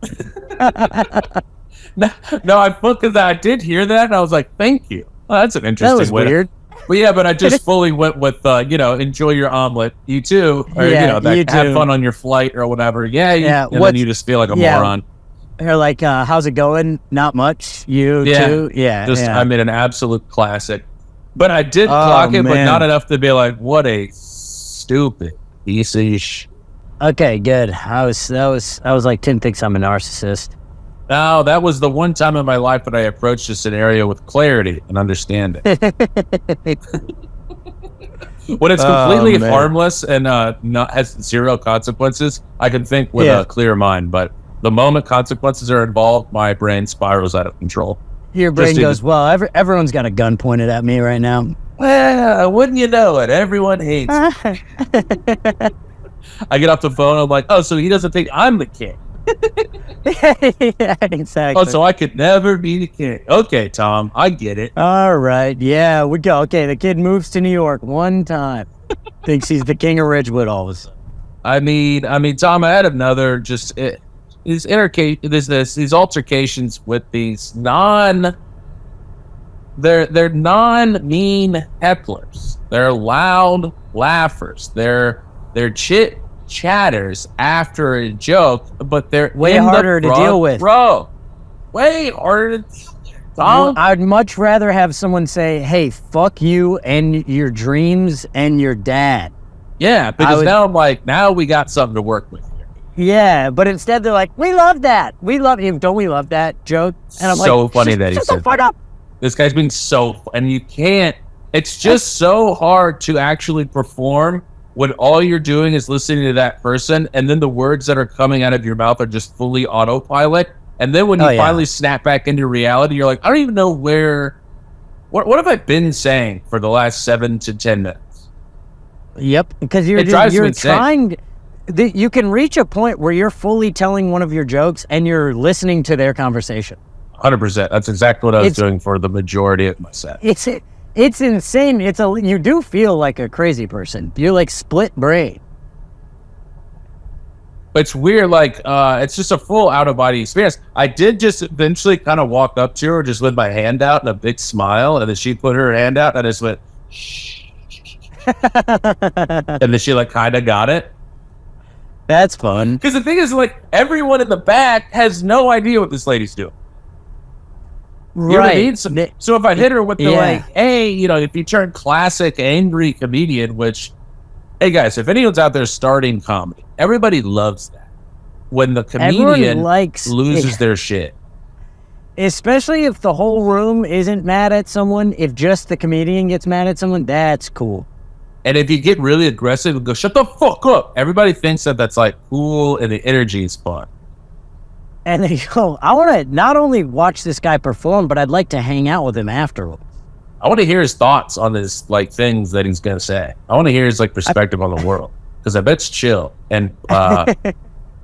No, I did hear that, and I was like, thank you. Oh, that's an interesting way. That was weird. But yeah, but I just fully went with, enjoy your omelet. You too. Or, you too. Have fun on your flight or whatever. Yeah. And then you just feel like a moron. They're like, how's it going? Not much. You too? Yeah. I made an absolute classic. But I did clock it, but not enough to be like, what a stupid Piece of sh. Okay, good. I was like, Tim thinks I'm a narcissist. No, that was the one time in my life that I approached a scenario with clarity and understanding. When it's completely harmless and not has zero consequences, I can think with a clear mind. But the moment consequences are involved, my brain spirals out of control. Your brain goes, well, everyone's got a gun pointed at me right now. Well, wouldn't you know it? Everyone hates me. I get off the phone, I'm like, oh, so he doesn't think I'm the king. Yeah, exactly. Oh, so I could never be the king. Okay, Tom, I get it. All right, yeah, we go. Okay, the kid moves to New York one time, thinks he's the king of Ridgewood all of a sudden. I mean, Tom, I had another these altercations with these they're non-mean hecklers. They're loud laughers. They're chatters after a joke, but they're way harder to deal with. Bro, way harder to deal with. Tom? I'd much rather have someone say, hey, fuck you and your dreams and your dad. Yeah, because now we got something to work with here. Yeah, but instead they're like, we love that. We love him. Don't we love that joke? And I'm so like, funny that he said that. This guy's being and you can't, it's just so hard to actually perform when all you're doing is listening to that person, and then the words that are coming out of your mouth are just fully autopilot. And then when you finally snap back into reality, you're like, I don't even know what have I been saying for the last 7 to 10 minutes? Yep, because you're trying. You can reach a point where you're fully telling one of your jokes and you're listening to their conversation. 100%. That's exactly what I was doing for the majority of my set. It's insane. You do feel like a crazy person. You're like split brain. It's weird. Like, it's just a full out of body experience. I did just eventually kind of walk up to her just with my hand out and a big smile. And then she put her hand out and I just went, shh. And then she like kind of got it. That's fun. Because the thing is, like, everyone in the back has no idea what this lady's doing. You know what I mean? So if I hit her with the like, hey, if you turn classic angry comedian, which, hey guys, if anyone's out there starting comedy, everybody loves that. When the comedian loses their shit. Especially if the whole room isn't mad at someone, if just the comedian gets mad at someone, that's cool. And if you get really aggressive and go, shut the fuck up, everybody thinks that that's like cool and the energy is fun. And they go, I want to not only watch this guy perform, but I'd like to hang out with him afterwards. I want to hear his thoughts on his like things that he's gonna say. I want to hear his like perspective on the world, because I bet it's chill and damn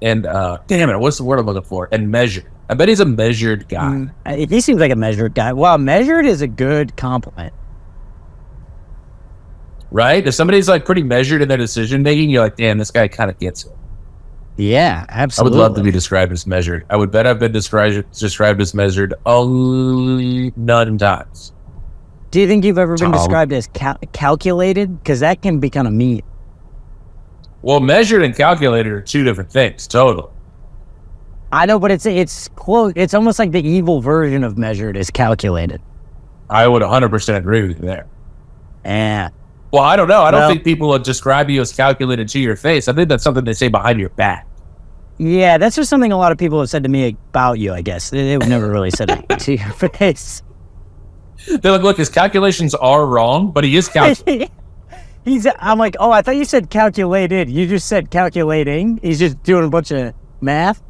it, what's the word I'm looking for? And measured. I bet he's a measured guy. He seems like a measured guy. Wow, measured is a good compliment. Right? If somebody's like pretty measured in their decision making, you're like, damn, this guy kind of gets it. Yeah, absolutely. I would love to be described as measured. I would bet I've been described as measured only none times. Do you think you've ever been described as calculated? Because that can be kind of mean. Well, measured and calculated are two different things, totally. I know, but it's close. It's almost like the evil version of measured is calculated. I would 100% agree with you there. Yeah. Well, I don't know. I don't think people would describe you as calculated to your face. I think that's something they say behind your back. Yeah, that's just something a lot of people have said to me about you, I guess. They would never really said it to your face. They're like, look, his calculations are wrong, but he is calculating. I'm like, oh, I thought you said calculated. You just said calculating. He's just doing a bunch of math.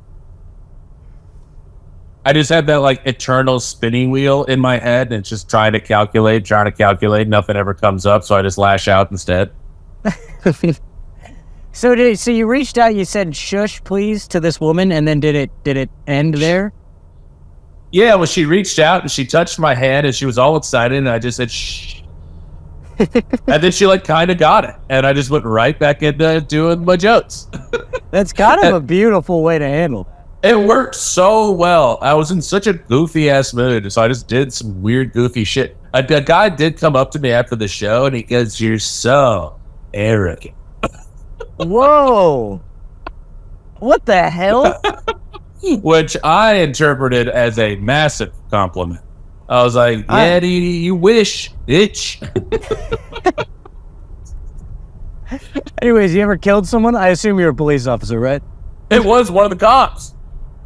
I just had that like eternal spinning wheel in my head, and it's just trying to calculate. Nothing ever comes up, so I just lash out instead. So you reached out, you said shush please to this woman, and then did it end there? Yeah, well, she reached out and she touched my hand and she was all excited, and I just said shh. And then she like kind of got it, and I just went right back into doing my jokes. That's kind of a beautiful way to handle that. It worked so well. I was in such a goofy ass mood, so I just did some weird goofy shit. A guy did come up to me after the show and he goes, "You're so arrogant." Whoa. What the hell? Which I interpreted as a massive compliment. I was like, yeah, you wish, bitch. Anyways, you ever killed someone? I assume you're a police officer, right? It was one of the cops.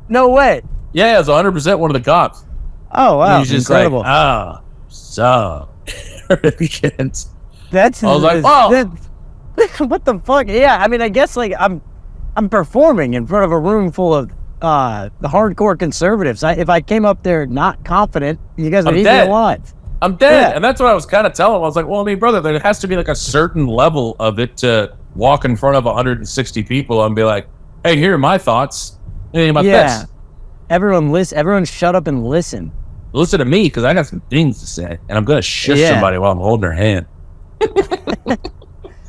No way. Yeah, it was 100% one of the cops. Oh, wow. He's just incredible. like, so. That's I was like, oh. What the fuck? Yeah, I mean, I guess like I'm performing in front of a room full of the hardcore conservatives. If I came up there not confident, you guys would eat me alive. I'm dead. Yeah. And that's what I was kind of telling him. I was like, well, I mean, brother, there has to be like a certain level of it to walk in front of 160 people and be like, hey, here are my thoughts. Anything about this? Everyone shut up and listen. Listen to me, because I got some things to say, and I'm going to shush somebody while I'm holding their hand.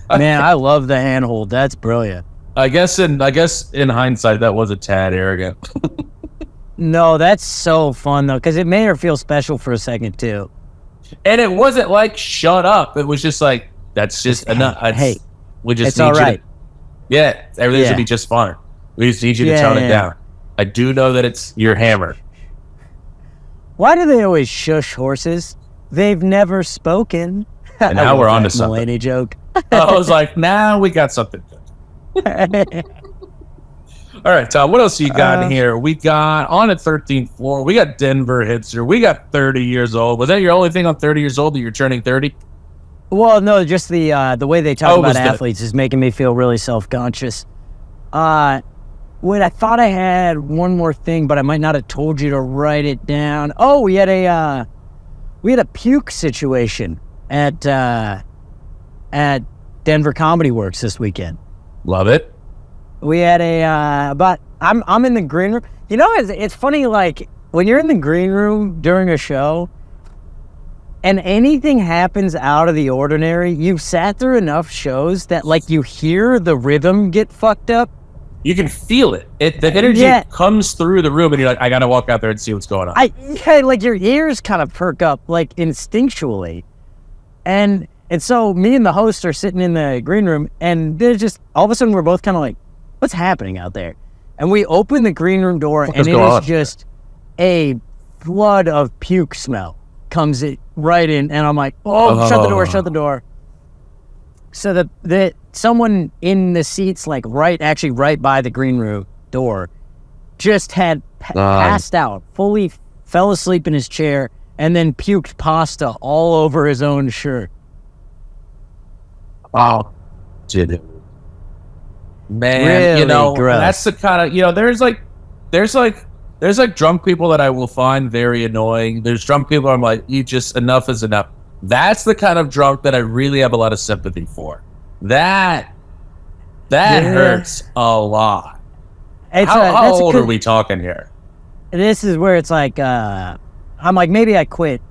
Man, I love the handhold. That's brilliant. I guess in hindsight, that was a tad arrogant. No, that's so fun, though, because it made her feel special for a second, too. And it wasn't like, shut up. It was just like, that's just enough. Hey, we just it's need all right. Everything's going to be just fine. We just need you to tone it down. I do know that it's your hammer. Why do they always shush horses? They've never spoken. And now we're on to something. Mulaney joke. I was like, now we got something good. All right, Tom, what else you got in here? We got on the 13th floor. We got Denver hipster. We got 30 years old. Was that your only thing on 30 years old that you're turning 30? Well, no, just the way they talk about athletes is making me feel really self-conscious. Wait, I thought I had one more thing, but I might not have told you to write it down. Oh, we had a puke situation at Denver Comedy Works this weekend. Love it. We had I'm in the green room. You know, it's funny, like, when you're in the green room during a show and anything happens out of the ordinary, you've sat through enough shows that, like, you hear the rhythm get fucked up. You can feel it. The energy comes through the room, and you're like, I gotta walk out there and see what's going on. Like your ears kind of perk up, like, instinctually. And so me and the host are sitting in the green room, and there's just, all of a sudden, we're both kind of like, what's happening out there? And we open the green room door, and it is just a flood of puke smell comes right in, and I'm like, shut the door. So the someone in the seats, like right by the green room door, just had passed out, fully fell asleep in his chair, and then puked pasta all over his own shirt. Oh, dude, man, really gross. That's the kind of, there's drunk people that I will find very annoying. There's drunk people I'm like, enough is enough. That's the kind of drunk that I really have a lot of sympathy for. That hurts a lot. How old are we talking here? This is where it's like, I'm like, maybe I quit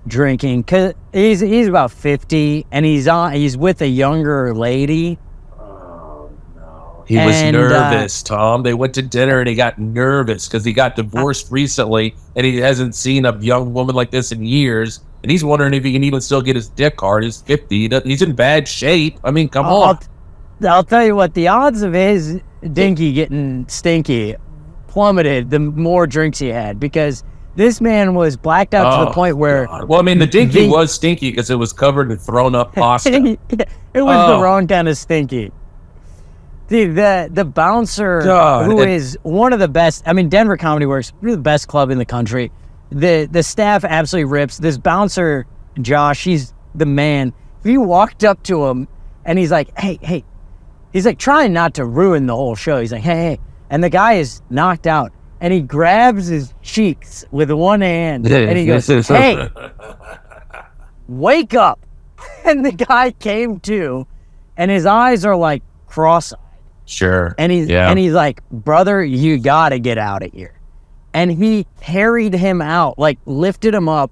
drinking, because he's about 50, and he's with a younger lady. Oh, no. He was nervous, Tom. They went to dinner, and he got nervous because he got divorced recently, and he hasn't seen a young woman like this in years. And he's wondering if he can even still get his dick hard. He's 50. He's in bad shape. I mean, come on. I'll tell you what, the odds of his dinky getting stinky plummeted the more drinks he had, because this man was blacked out to the point where... God. Well, I mean, the dinky was stinky because it was covered in thrown up pasta. It was the wrong kind of stinky. Dude, the bouncer, is one of the best... I mean, Denver Comedy Works, the best club in the country. The staff absolutely rips. This bouncer, Josh, he's the man. He walked up to him, and he's like, hey. He's like trying not to ruin the whole show. He's like, hey. And the guy is knocked out, and he grabs his cheeks with one hand, and he goes, hey, wake up. And the guy came to, and his eyes are like cross-eyed. Sure. And he's like, brother, you got to get out of here. And he carried him out, like lifted him up.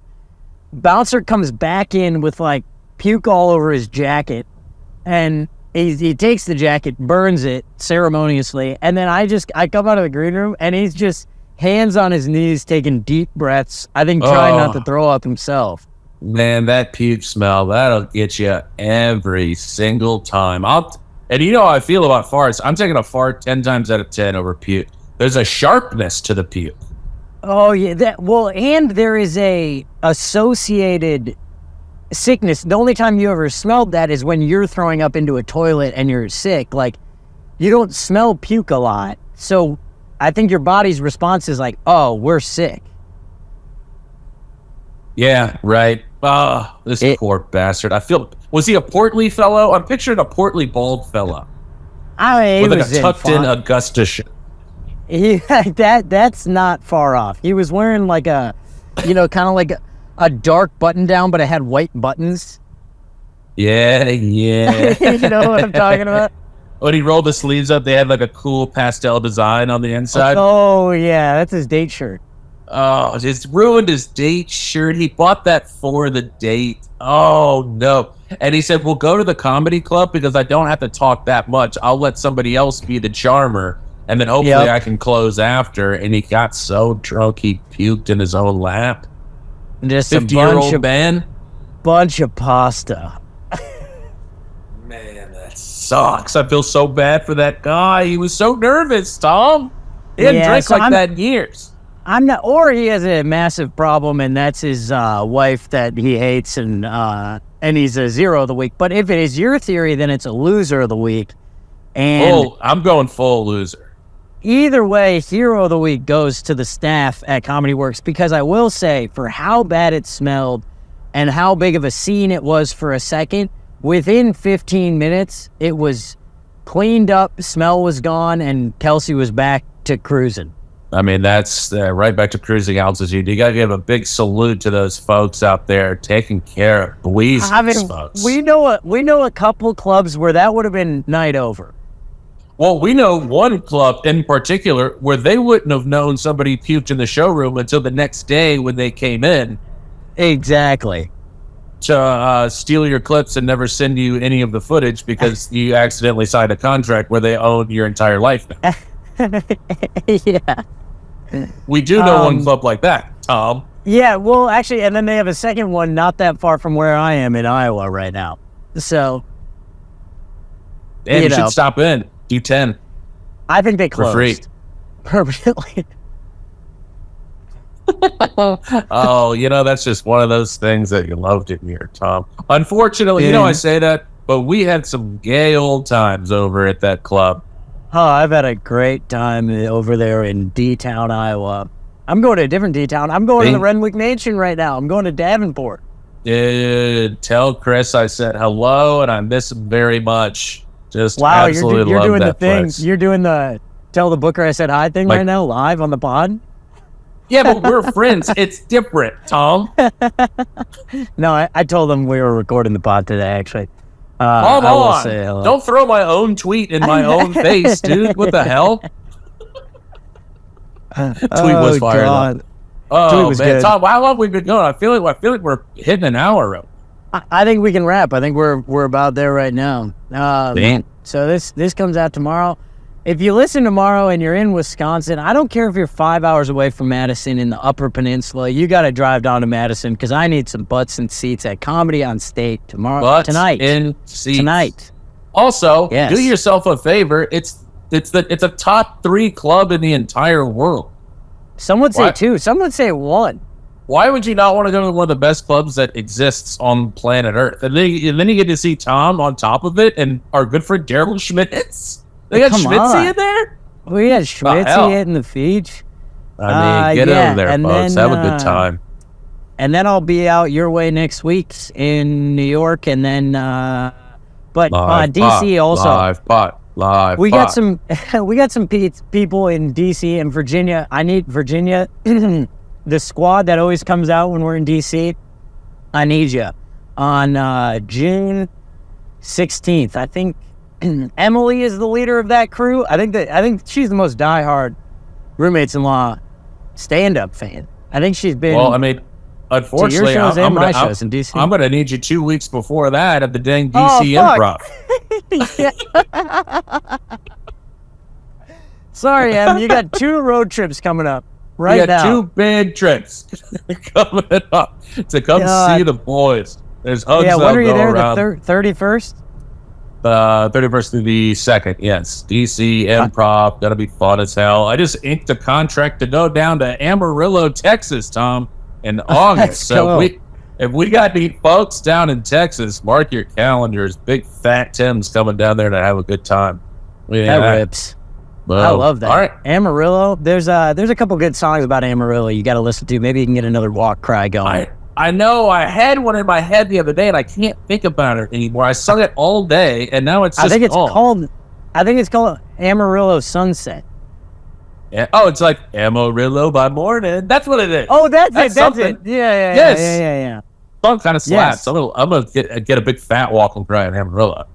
Bouncer comes back in with like puke all over his jacket, and he takes the jacket, burns it ceremoniously, and then I come out of the green room, and he's just hands on his knees, taking deep breaths, I think trying not to throw up himself. Man, that puke smell, that'll get you every single time. And you know how I feel about farts. I'm taking a fart 10 times out of 10 over puke. There's a sharpness to the puke. Oh, yeah. And there is a associated sickness. The only time you ever smelled that is when you're throwing up into a toilet and you're sick. Like, you don't smell puke a lot. So I think your body's response is like, oh, we're sick. Yeah, right. This poor bastard. Was he a portly fellow? I'm picturing a portly bald fellow. He with like was a tucked-in Augusta shirt. That's not far off. He was wearing like a, kind of like a dark button down, but it had white buttons. Yeah. You know what I'm talking about? When he rolled the sleeves up, they had like a cool pastel design on the inside. Oh, yeah, that's his date shirt. Oh, just ruined his date shirt. He bought that for the date. Oh, no. And he said, we'll go to the comedy club because I don't have to talk that much. I'll let somebody else be the charmer, and then hopefully I can close after. And he got so drunk, he puked in his own lap. Just 50-year-old man. Bunch of pasta. Man, that sucks. I feel so bad for that guy. He was so nervous, Tom. He hadn't drank that in years. I'm not, or he has a massive problem, and that's his wife that he hates, and he's a zero of the week. But if it is your theory, then it's a loser of the week. And I'm going full loser. Either way, hero of the week goes to the staff at Comedy Works, because I will say, for how bad it smelled and how big of a scene it was for a second, within 15 minutes, it was cleaned up, smell was gone, and Kelsey was back to cruising. I mean, that's right back to cruising altitude. You got to give a big salute to those folks out there taking care of these folks. We know a couple clubs where that would have been night over. Well, we know one club in particular where they wouldn't have known somebody puked in the showroom until the next day when they came in. Exactly. To steal your clips and never send you any of the footage because you accidentally signed a contract where they own your entire life now. Yeah. We do know one club like that, Tom. Yeah, well, actually, and then they have a second one not that far from where I am in Iowa right now. So, you should stop in. Do 10. I think they closed. For free. Permanently. Oh, that's just one of those things that you loved in here, Tom. Unfortunately, I say that, but we had some gay old times over at that club. Oh, I've had a great time over there in D-Town, Iowa. I'm going to a different D-Town. I'm going to the Renwick Mansion right now. I'm going to Davenport. Dude, tell Chris I said hello and I miss him very much. Just wow, absolutely you're love doing that the thing. place. You're doing the tell the booker I said hi thing right now, live on the pod. Yeah, but we're friends. It's different, Tom. No, I told them we were recording the pod today, actually. Come on. Don't throw my own tweet in my own face, dude. What the hell? Tweet was fired up. Oh, man. Good. Tom, how long have we been going? I feel like we're hitting an hour. I think we can wrap. I think we're about there right now. So this comes out tomorrow. If you listen tomorrow and you're in Wisconsin, I don't care if you're 5 hours away from Madison in the Upper Peninsula. You got to drive down to Madison because I need some butts and seats at Comedy on State tonight. Also, do yourself a favor. It's a top 3 club in the entire world. Some would say 2. Some would say 1. Why would you not want to go to one of the best clubs that exists on planet Earth? And then you get to see Tom on top of it and our good friend Daryl Schmitz. They got Schmitzy in there? We had Schmitzy in the Feach. I mean, get over there, folks. Have a good time. And then I'll be out your way next week in New York, and then DC also. Live. We got some people in DC and Virginia. I need Virginia, the squad that always comes out when we're in DC. I need you on June 16th. I think Emily is the leader of that crew. I think she's the most diehard Roommates-in-Law stand-up fan. I think she's been. Well, I mean, unfortunately, I'm shows in DC. I'm gonna need you 2 weeks before that at the dang DC Improv. Sorry, Em. You got 2 road trips coming up now. You got 2 big trips coming up to come see the boys. There's hugs. Yeah, when are you there? The 31st. 31st through the 2nd, yes. DC Improv, gonna be fun as hell. I just inked a contract to go down to Amarillo, Texas, Tom, in August. So If we got any folks down in Texas, mark your calendars. Big Fat Tim's coming down there to have a good time. That rips. Well, I love that. All right. Amarillo. There's a couple good songs about Amarillo you got to listen to. Maybe you can get another walk cry going. I know I had one in my head the other day, and I can't think about it anymore. I sung it all day, and now it's just I think it's called Amarillo Sunset. Yeah. Oh, it's like Amarillo by morning. That's what it is. Oh, that's it. something. Yeah. Yes. Yeah. Song kind of slaps. Yes. I'm gonna get a big fat walk and cry in Amarillo.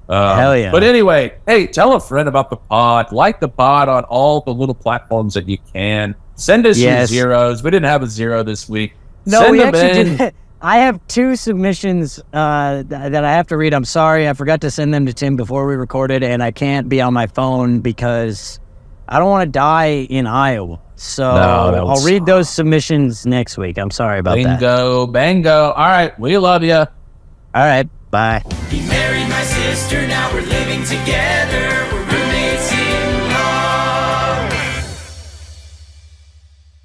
Hell yeah. But anyway, hey, tell a friend about the pod. Like the pod on all the little platforms that you can. Send us your zeros. We didn't have a zero this week. No, Send we them actually in. did. I have 2 submissions that I have to read. I'm sorry. I forgot to send them to Tim before we recorded, and I can't be on my phone because I don't want to die in Iowa. So I'll read those submissions next week. I'm sorry about that. Bango. All right. We love you. All right. Bye. He married my sister, now we're living together.